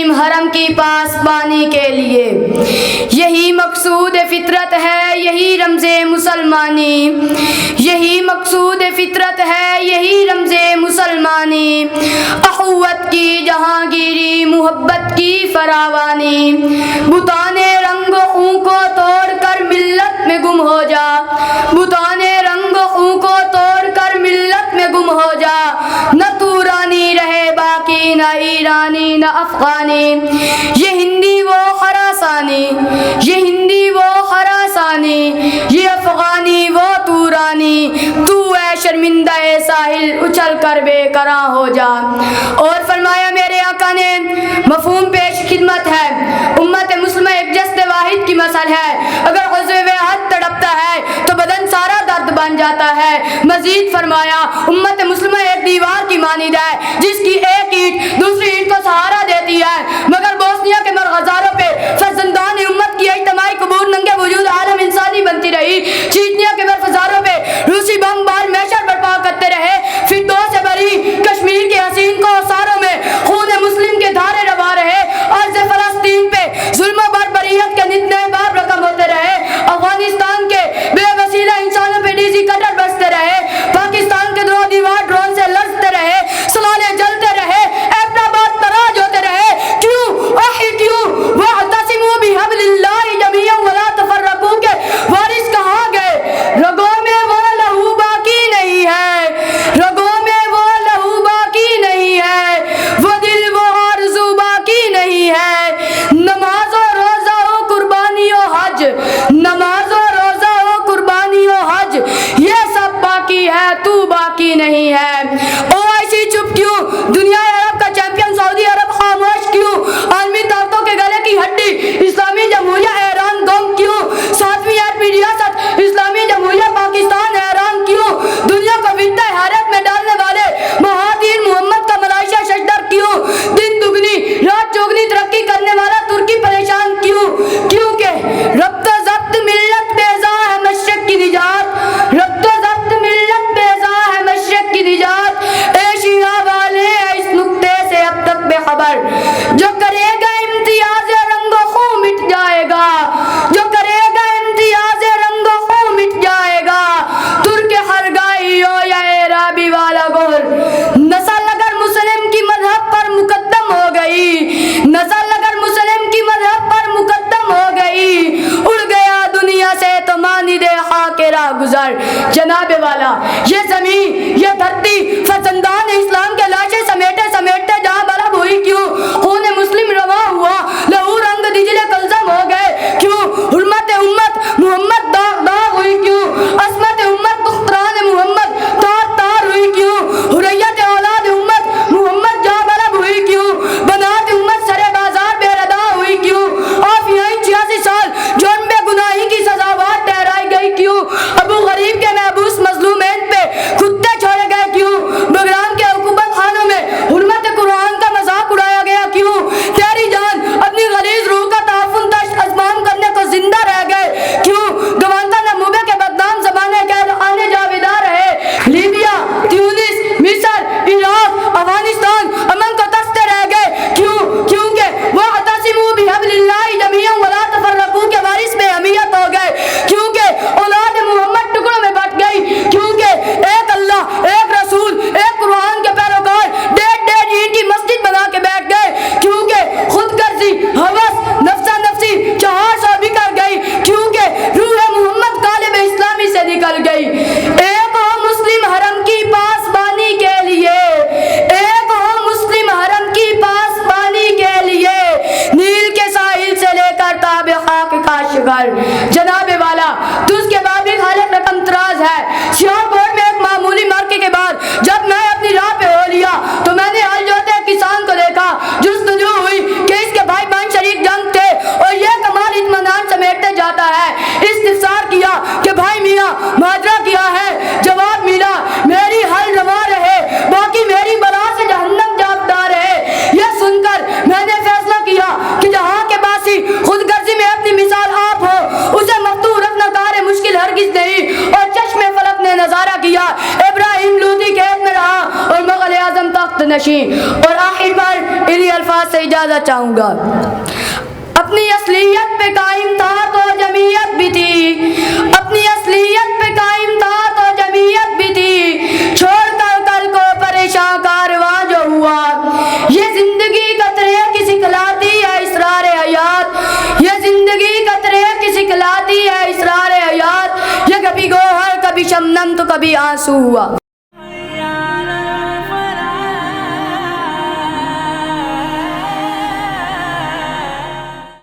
مسلم حرم کی پاسبانی کے لیے. یہی مقصود فطرت ہے, یہی رمز مسلمانی, یہی مقصود فطرت ہے, یہی رمز مسلمانی. اخوت کی جہانگیری, محبت کی فراوانی, بتانے رنگ خوں کو توڑ کر ملت میں گم ہو جا, بتانے رنگ خوں کو توڑ کر ملت میں گم ہو جا. نہ تورانی رہے باقی, نہ ایرانی نہ افغانی, یہ ہندی وہ خراسانی, یہ ہندی وہ خراسانی, یہ افغانی وہ تورانی. تو اے شرمندہ ساحل اچھل کر بے قرار ہو جا. اور فرمایا میرے آقا نے مفہوم پیش خدمت ہے, امت مسلمہ ایک جسد واحد کی مثل ہے. اگر عضو حد تڑپتا ہے تو بدن سارا درد بن جاتا ہے. مزید فرمایا امت مسلمہ ایک دیوار کی مانند ہے جس کی ایک اینٹ دوسری اینٹ کو سہارا دیتی ہے, مگر بوسنیا کے مرغزاروں پہ فرزندان امت کی اجتماعی قبور ننگے وجود عالم انسانی بنتی رہی. چیچنیا کے مرغزاروں پہ روسی بم بار میشر برپا کرتے رہے. پھر دو سے بری کشمیر کے حسین کو ساروں میں خون مسلم کے دھارے روا رہے. عرض فلسطین پہ ظلم و بربریت کے نت نئے باب رقم ہوتے رہے. افغانستان کے بے وسیلہ انسانوں پہ ڈیزی کٹر بستے رہے. پاکستان کے دو دیوار ڈرون سے لرزتے رہے, سلالے جلتے رہے, ایبٹاباد تراج ہوتے رہے. کیوں آخر کیوں؟ واعتصموا بحبل اللہ جمیعا ولا تفرقوا کے وارث کہاں گئے؟ رگوں میں وہ لہو باقی نہیں ہے, رگوں میں وہ لہو باقی نہیں ہے, وہ دل وہ آرزو باقی نہیں ہے. نماز و روزہ ہو قربانی و حج, نماز و روزہ ہو قربانی و حج, یہ سب باقی ہے, تو باقی نہیں ہے. او ایسی چپ کیوں؟ دنیا عرب کا چیمپئن سعودی عرب خاموش کیوں؟ عالمی طاقتوں کے گلے کی ہڈی اسلامی جمہوریہ ایران گم کیوں؟ ساتویں ایٹمی ریاست اسلامی جمہوریہ پاکستان ایران کیوں؟ دنیا کو فتنہ حیرت میں ڈالنے والے مہاتیر محمد کا ملائشہ ششدر کیوں؟ دن دگنی رات چوگنی ترقی کرنے والا ترکی پریشان کیوں؟ کیونکہ ربط و ضبط ملت بیزا ہے مشرق کی نجات, ربط و ضبط ملت بیزا ہے مشرق کی نجات. ایشیا والے اس نقطے سے اب تک بے خبر, جو کرے گا امتیاز رنگ و خوں مٹ جائے گا, جو کرے گا امتیاز رنگ و خوں مٹ جائے گا. ترک ہرگائی ہو یا عرابی والا گور, نسل اگر مسلم کی مذہب پر مقدم ہو گئی, نسل اگر مسلم کی مذہب پر مقدم ہو گئی, اڑ گیا دنیا سے تو مانند خاک راہ گزر. جناب والا یہ زمین یہ دھرتی فرزندان اسلام کے لاشیں سمیٹے سمیٹے جہاں بلب ہوئی کیوں؟ خون مسلم رواں ہوا, لہو رنگ دجلے کلزم ہو گئے کیوں؟ حرمت امت محمد داغ داغ ہوئی کیوں؟ عصمت امت دختران محمد تار تار ہوئی کیوں؟ حریت اولاد امت محمد جہاں بلب ہوئی کیوں؟ بنات امت سرے بازار بے ردا ہوئی کیوں؟ آفیائی 86 سال جرم بے گناہی کی سزاوار ٹھہرائی گئی کیوں؟ ابو غریب کے محبوس مظلومین پہ کتے چھوڑے گئے کیوں؟ بغرام کے حکومت خانوں میں حرمت قرآن کا مذاق اڑایا گیا کیوں؟ تیری جان اپنی غلیظ روح کا تعفن تشت ازمام کرنے کو زندہ رہ گئے کیوں؟ گوانتا نموبے کے بدنام زمانے کے آنے جاویدہ رہے. لیبیا, تیونس, مصر, عراق, افغانستان امن کو تستے رہ گئے کیوں؟ کیونکہ واعتصموا بحبل اللہ جمیعا ولا تفرقوا کے وارث میں اہمیت ہو گئے. کیونکہ اولاد محمد ٹکڑوں میں بٹ گئی. کیونکہ ایک اللہ, ایک رسول, ایک قرآن کے پیروکار ڈیڑھ ڈیڑھ اینٹ کی مسجد بنا کے بیٹھ گئے. کیونکہ خود غرضی, ہوس, نفسا نفسی 400 بکر گئی. کیونکہ روح محمد قالب اسلامی سے نکل گئی. ایک ہو مسلم حرم کی پاسبانی کے لیے, ایک ہو مسلم حرم کی پاسبانی کے لیے, نیل کے ساحل سے لے کر تاب خاک کاشغر. جناب والا تجھ کے بابی خالق رقم تراز ہے. سیاہ بورڈ میں ایک معمولی مارکے کے بعد جب میں اپنی راہ پہ ہو لیا تو میں نے حل جوتے کسان کو دیکھا. جستجو ہوئی کہ اس کے بھائی بہن شریک جنگ تھے اور یہ کمال اطمینان سمیٹتے جاتا ہے. استفسار کیا کہ بھائی میاں ماجرا کیا ہے؟ جواب ملا میری حل روا رہے, باقی میری بلا سے جہنم جاپتا رہے. یہ سن کر میں نے فیصلہ کیا کہ جہاں کے باسی خود غرضی میں اپنی مثال آپ ہو, اسے مفتوح رکھنا کار مشکل ہرگز نہیں. اور چشم فلک نے نظارہ کیا, ابراہیم لودھی قید میں رہا اور مغل اعظم تخت نشین. اور آخر پر انہی الفاظ سے اجازت چاہوں گا. اپنی اصلیت پہ قائم تھا تو جمعیت بھی تھی، اپنی اصلیت پہ قائم تھا تو جمعیت بھی تھی، چھوڑ کر کل کو پریشان کارواں جو ہوا. یہ زندگی قطرے کی سکھلاتی ہے اسرار حیات، یہ زندگی قطرے کی سکھلاتی ہے اسرار حیات. یہ کبھی گوہر کبھی شبنم تو کبھی آنسو ہوا.